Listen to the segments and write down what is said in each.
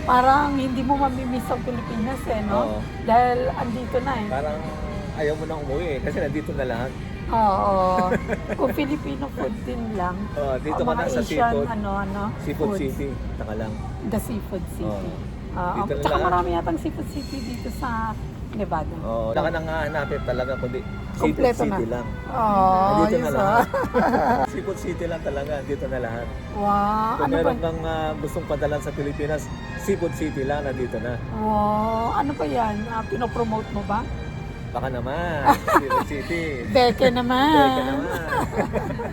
Parang hindi mo mamimiss ang Pilipinas eh, no? Oo. Dahil andito na eh. Parang ayaw mo nang umuwi kasi nandito na lahat. Oo. Kung Filipino food din lang. Dito o ka mga na sa Asian, seafood. foods. Seafood City. Taka lang. The Seafood City. Dito na Tsaka lahat. marami yatang Seafood City dito sa Nevada. Wala ka nang hahanapin talaga kundi Seafood Kompleto na. City lang. Oh, Nandito na yes, lahat. Seafood City lang talaga. Dito na lahat. Wow. Kung Ano ba? meron kang gustong padalan sa Pilipinas, Seafood City lang, nandito na. Wow. Ano ba yan? Pinopromote mo ba? Baka naman, Seafood City. Beke naman. Teka naman.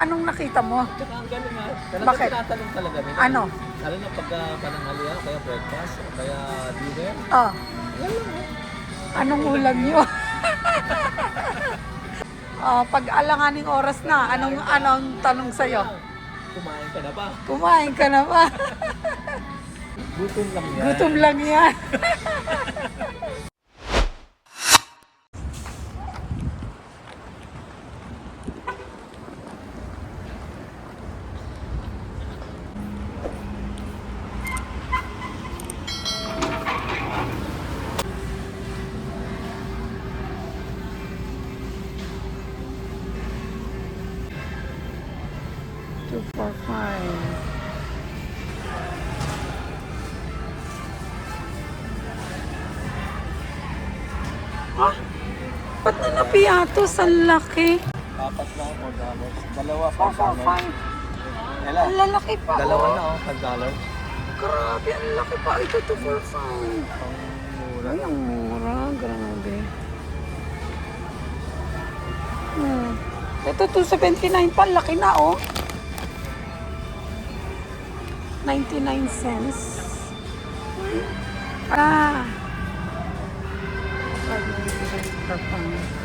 Anong nakita mo? Tsaka ang galing ha. Talagang Bakit? tinatanong talaga nila. Ano? Lalo na pagka pananghalian, kaya breakfast, o kaya dinner. Oh. Anong ulam nyo? Pag alanganing oras na, anong tanong sa'yo? Kumain ka na ba? Kumain ka na ba? Gutom lang yan. Gutom lang yan. Two, four, five. Ba't na napiatos? Ang laki. Apat na ako, $4. Dalawa pa Four, four, five. Ela, Ang lalaki pa. dalawa oh. na oh, $10. Grabe, ang laki pa. Ito, 245. Pang mura. Ay, ang mura. Grabe. Ito, 279 pa. Laki na, oh. 99 cents. Ah. 5.99 per pound.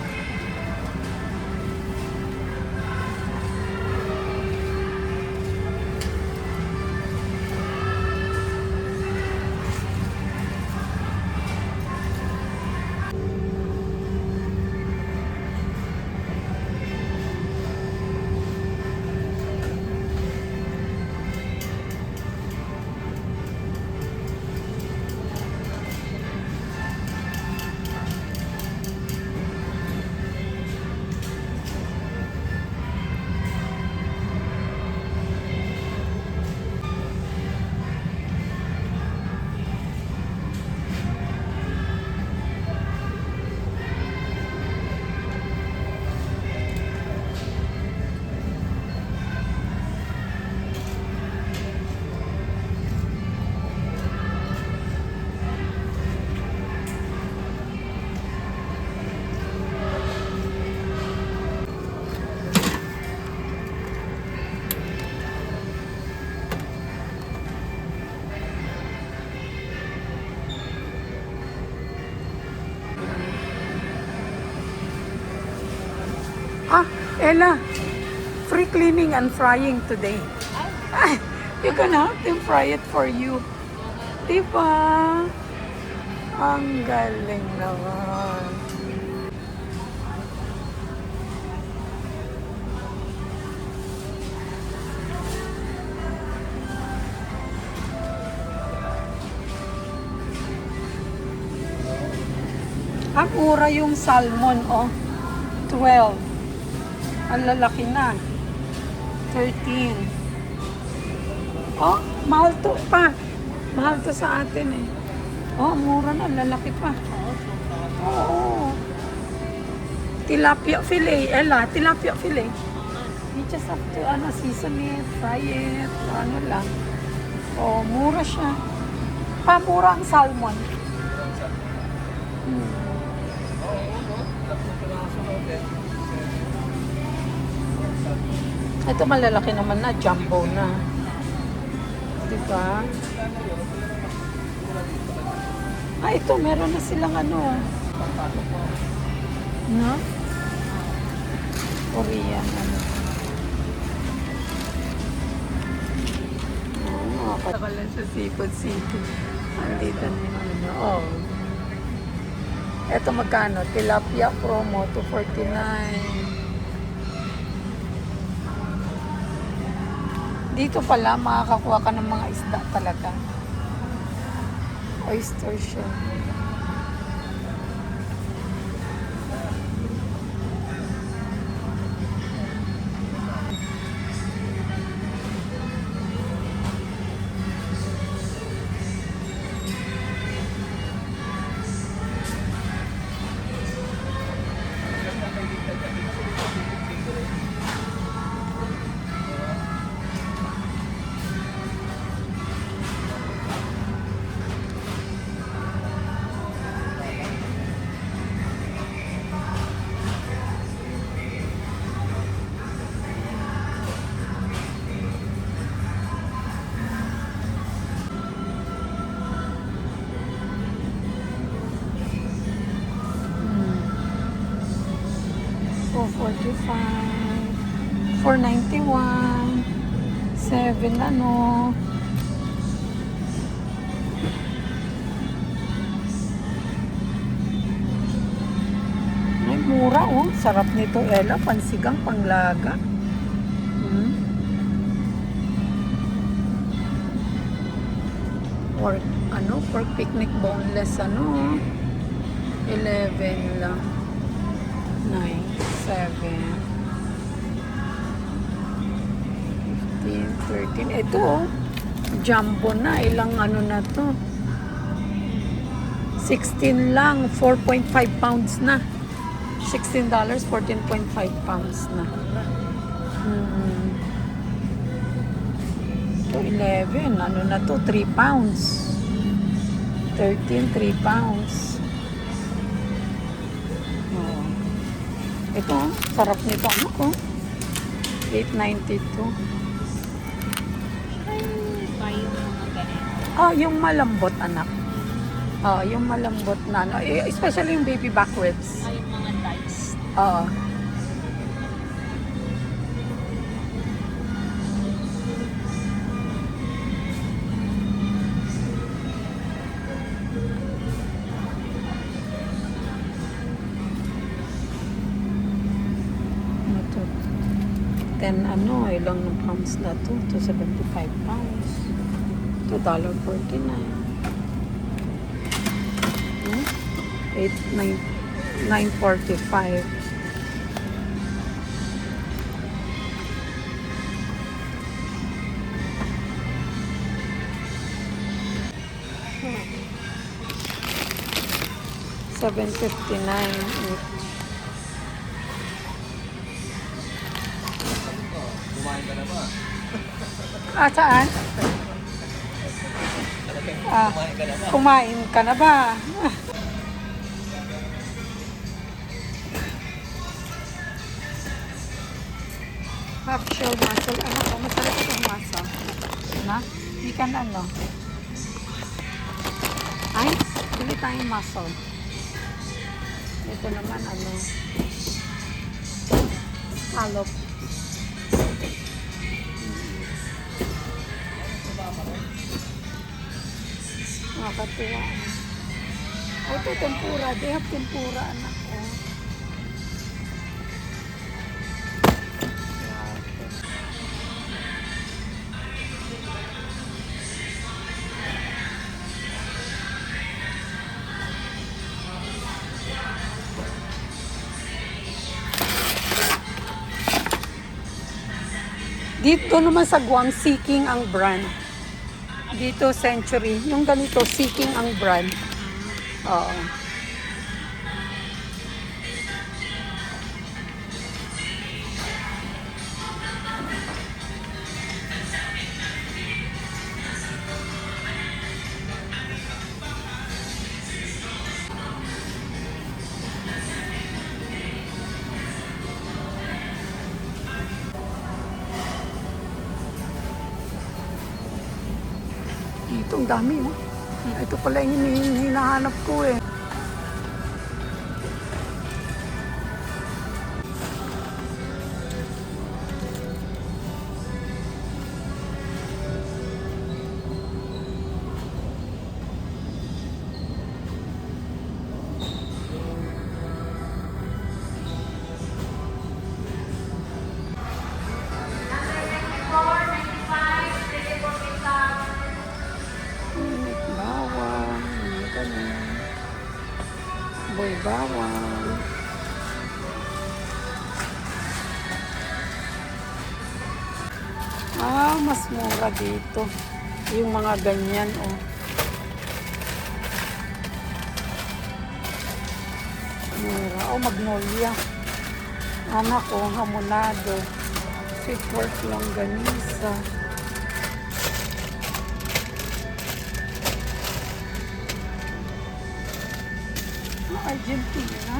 Ella, free cleaning and frying today. You can have them fry it for you. Diba? Ang galing naman. Ang mura yung salmon, oh. 12. Ang lalaki na. 13. Oh, mahal to pa. Mahal to sa atin eh. Oh, mura na. Lalaki pa. Oo. Tilapia fillet. Ella, tilapia fillet. You just have to, season it, fry it, lang. Oh, mura siya. Mura ang salmon. Ito malalaki naman na, jumbo na. Diba? Ito, meron na silang no? Korean, Nakakalan sa Seafood City. Andito na yung oh. Ito magkano? Tilapia promo, $2.49. Dito pala, makakakuha ka ng mga isda talaga. Oyster siya. $4.45, $4.91, 7 ano. Ay, mura oh. Sarap nito, Ella. Pansigang panglaga. Pork, pork picnic boneless, 11 lang. 9, 7, 15, 13. Ito oh, jumbo na. Ilang na to? 16 lang. 4.5 pounds na. $16, 14.5 pounds na. Ito 11. Na to? 3 pounds. 13, 3 pounds. Ito, sarap nito. Ano ko? $8.92. Yung malambot, anak. Yung malambot na, especially yung baby back ribs. Yung mga diced. Ito. 10 ilang pounds na to? To 75 pounds. $2.49. 9.45. $7.59 each. Kumain ka na ba? Saan? Kumain ka na ba? Kumain ka na ba? Half shell mussel. Masarap itong mussel. Na? Hindi ka na Ay, bili tayong mussel. Ito naman scallop. Nakakatuwa. Ito, tempura. They have tempura, anak. Dito naman sa Guam, Seeking ang brand. Dito, Century. Yung ganito, Seeking ang brand. Oo. Ito, ang dami, oh. Ito pala yung hinahanap ko, eh. Bawang, baboy bawang. Mas mura dito. Yung mga ganyan, oh. Mura. Oh, magnolia. Anak ko, hamonado. Sweet pork longganisa. Argentina.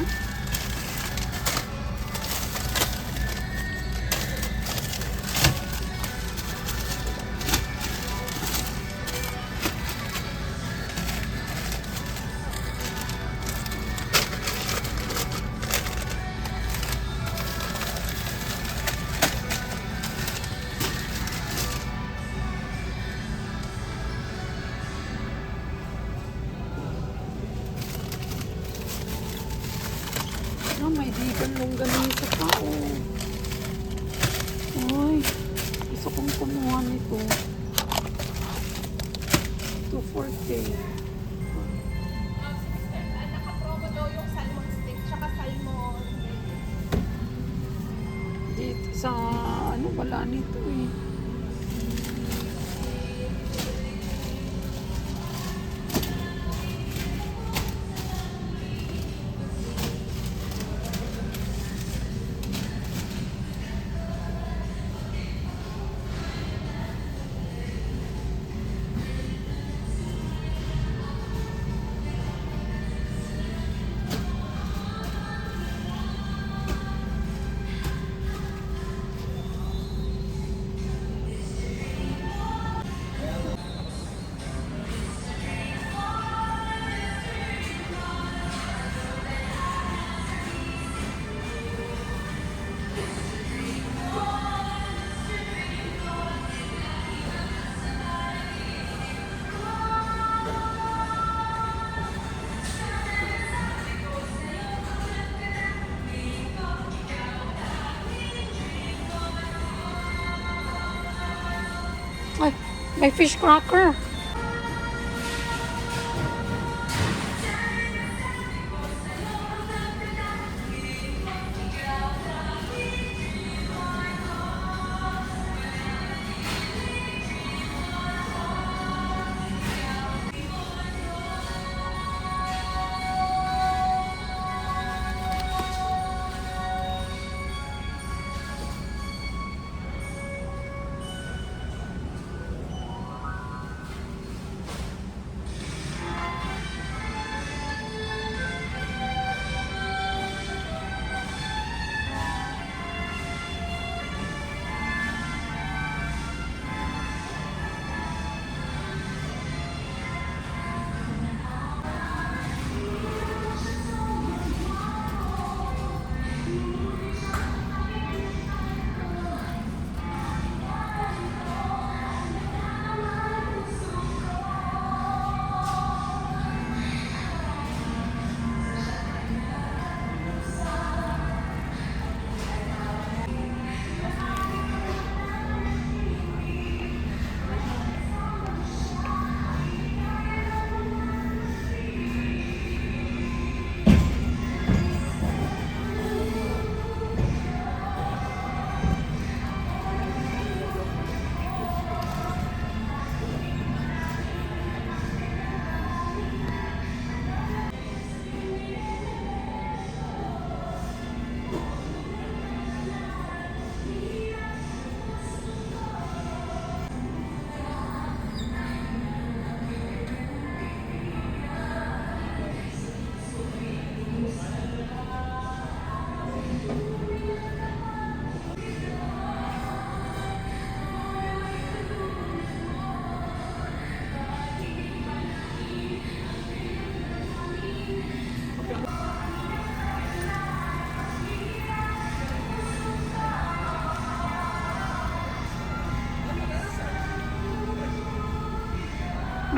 May digan longganisa pa, oh. Uy, gusto kong kumuha nito. 240. Naka-promo daw yung salmon steak, tsaka salmon. Dito sa, wala nito eh. Ay, may fish cracker.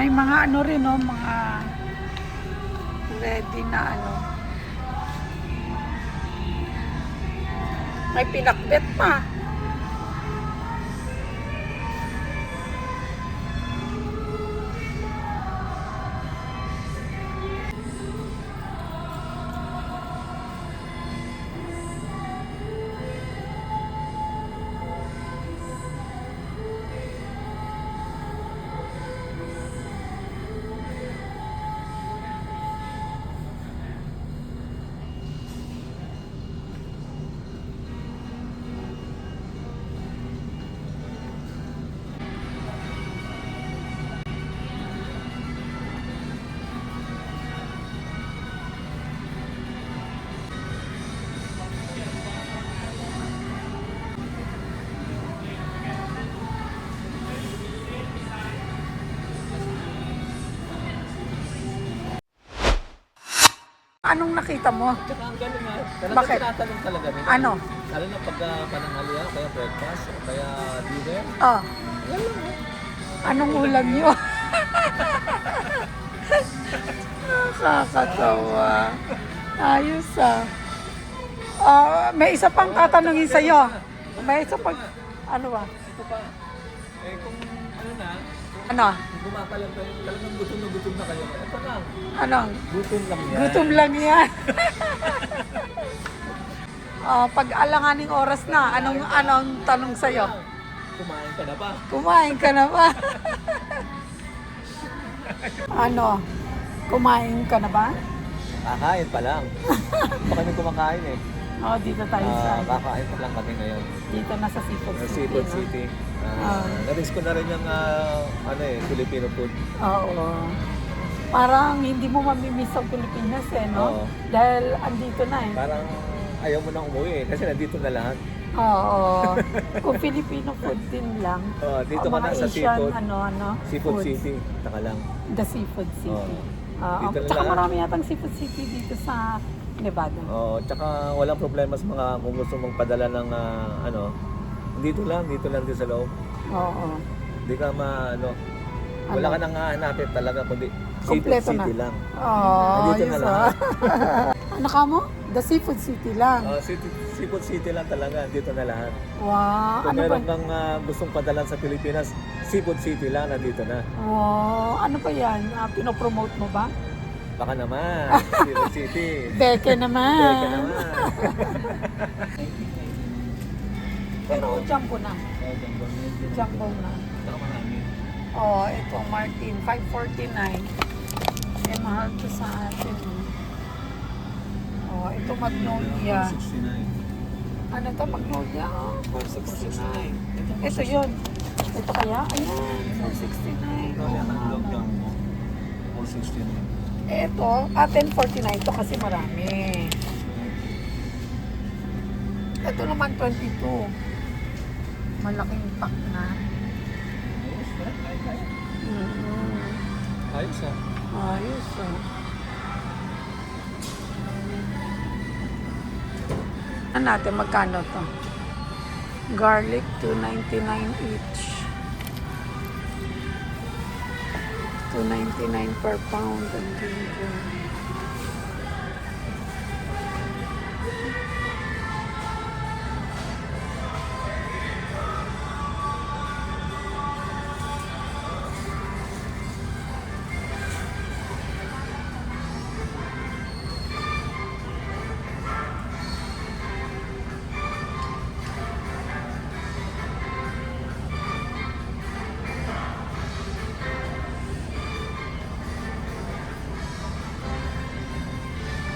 May mga rin, no, mga ready na May pinakbet pa. Anong nakita mo? Tsaka ang galing nga. Talagang Bakit? tinatanong talaga nila. Ano? Lalo na pagka pananghalian, kaya breakfast, o kaya dinner. Oh, Yan lang eh. anong ulam nyo? Nakakatawa. Ayos ah. May isa pang tatanungin sa'yo. May isa pang, ano ba? Ito pa. Eh kung ano na, Ano? kung kumakalang kayo, talagang gutom na kayo. Ito lang. Anong? Gutom lang yan. Gutom lang yan. Pag alanganing oras na, anong tanong sa'yo? Kumain ka na ba? Kumain ka na ba? Ano? Kumain ka na ba? Kakain pa lang. Pa kami kumakain eh. Dito tayo sa... Kakain pa lang kami ngayon. Dito na sa Seafood City. Seafood no? City. Ah. Na-miss ko na rin yung Filipino food. Oo. Parang hindi mo mamimiss ang Pilipinas eh, no? Oo. Dahil andito na eh. Parang ayaw mo nang umuwi eh, kasi nandito na lahat. Oo. Kung Filipino food din lang. Dito ka mga na sa Asian, seafood. food. Seafood City. Taka lang. The Seafood City. Dito na Tsaka lahat. marami yatang Seafood City dito sa Nevada. Tsaka walang problema sa mga kung gusto mong padala ng dito lang din sa loob. Oo. Hindi ka wala ka nang hahanapin talaga kundi Seafood Kompleto City na. lang. Ayos Nandito na lahat. Ano ka mo? The Seafood City lang. Seafood City lang talaga, dito na lahat. Wow. Kung Ano ba? meron kang gustong padalan sa Pilipinas, Seafood City lang, nandito na. Wow. Ano ba yan? Pinopromote mo ba? Baka naman, Seafood City. Beke naman. Beke naman. Pero jumbo na. Jumbo na. Saka marami. Ito Martin, 549. Mahal to sa atin. Ito Magnolia. 69. Ano to Magnolia? 469. Ito yun. Ito kaya? Ayan, 469. Lang mo. 469. Ito, 1049 to kasi marami. Ito naman 22. Malaking pack na. Ayos ah. Ayos ah. Ano natin, magkano to? Garlic, $2.99 each. $2.99 per pound ang ginger.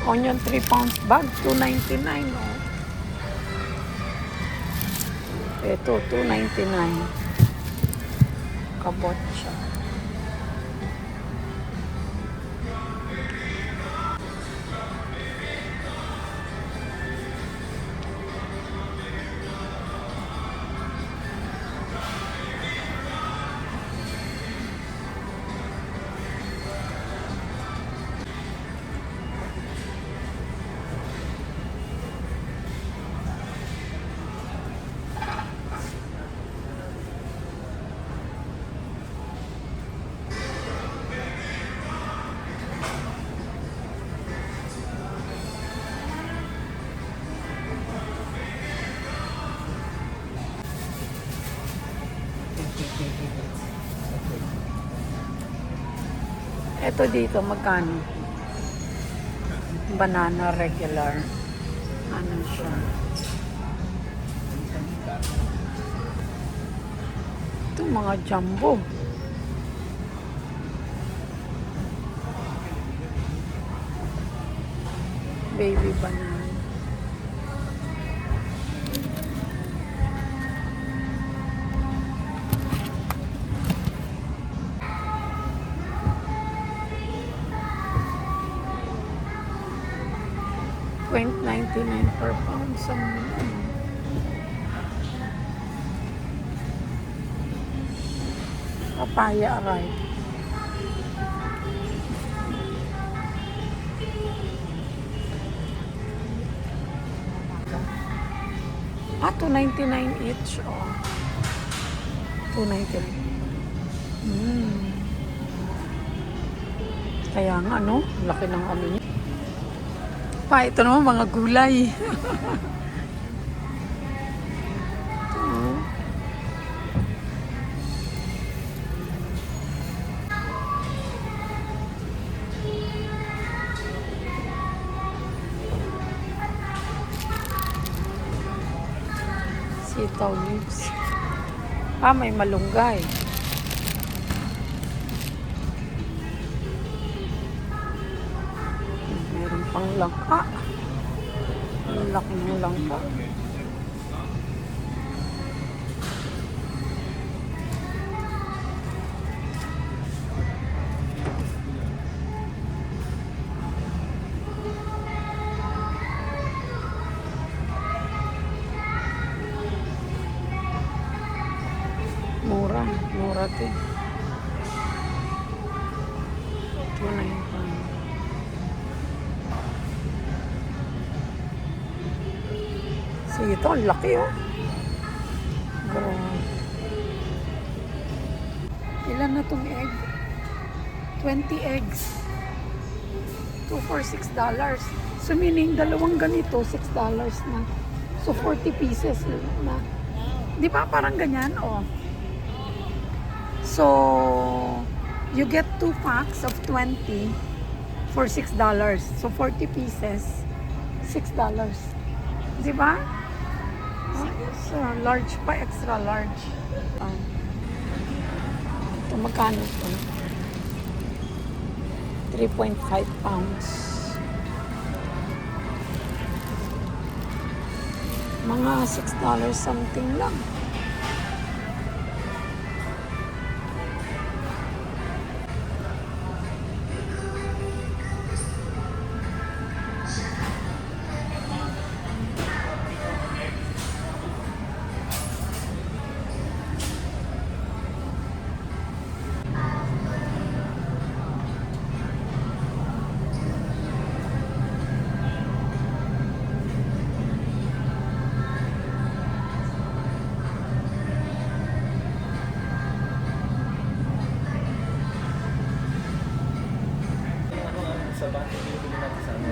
Onion 3 pounds bag, $2.99. Oh. Ito, $2.99. Kabot siya. Ito dito, magkano? Banana regular. Ano siya? Ito mga jumbo. Baby banana. $0.99 per pound sa papaya ripe. 299 each. Oh. 299. Kaya nga, no? Laki ng ano niya. Pa, ito naman mga gulay. Sitaw leaves. May malunggay. Meron pang langka. Ang laki ng langka. Mura din. Ito na yung ito, ang laki oh. Grabe. Ilan na itong egg? 20 eggs. 2 for $6. So meaning, dalawang ganito, $6 na. So 40 pieces na. Di ba parang ganyan? Oh. So, you get 2 packs of 20 for $6. So, 40 pieces, $6. Di ba? So, large pa, extra large. Ito, magkano ito? 3.5 pounds. Mga $6 something lang.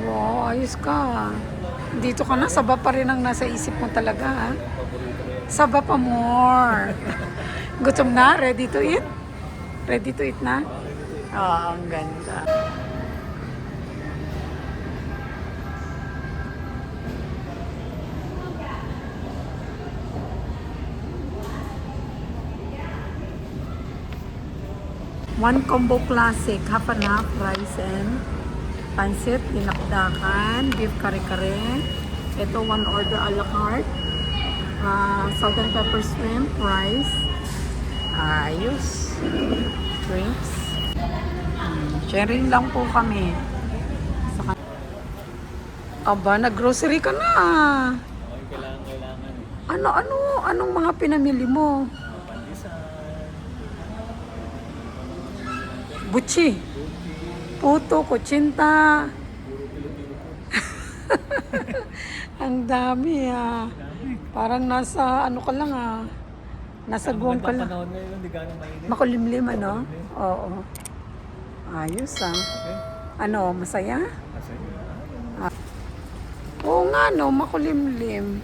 Wow, ayos ka. Dito ka na, saba pa rin ang nasa isip mo talaga, ha? Saba pa more. Gutom na? Ready to eat? Ready to eat na? Oo, ang ganda. One combo classic, half and half rice and pansit, dinakdakan, beef kare-kare. Ito, one order a la carte. Salt and pepper shrimp, rice. Ayos. Drinks. Sharing lang po kami. Aba, nag-grocery ka na. Kailangan. Anong mga pinamili mo? Butchi. Puto, kutsinta. Ang dami Parang nasa ano ka lang Nasa guwang ka lang. Panahon ngayon, hindi gano'ng mainit. Makulimlim Oo. Ayos Okay. Ano, masaya? Kasi, Oo nga makulimlim.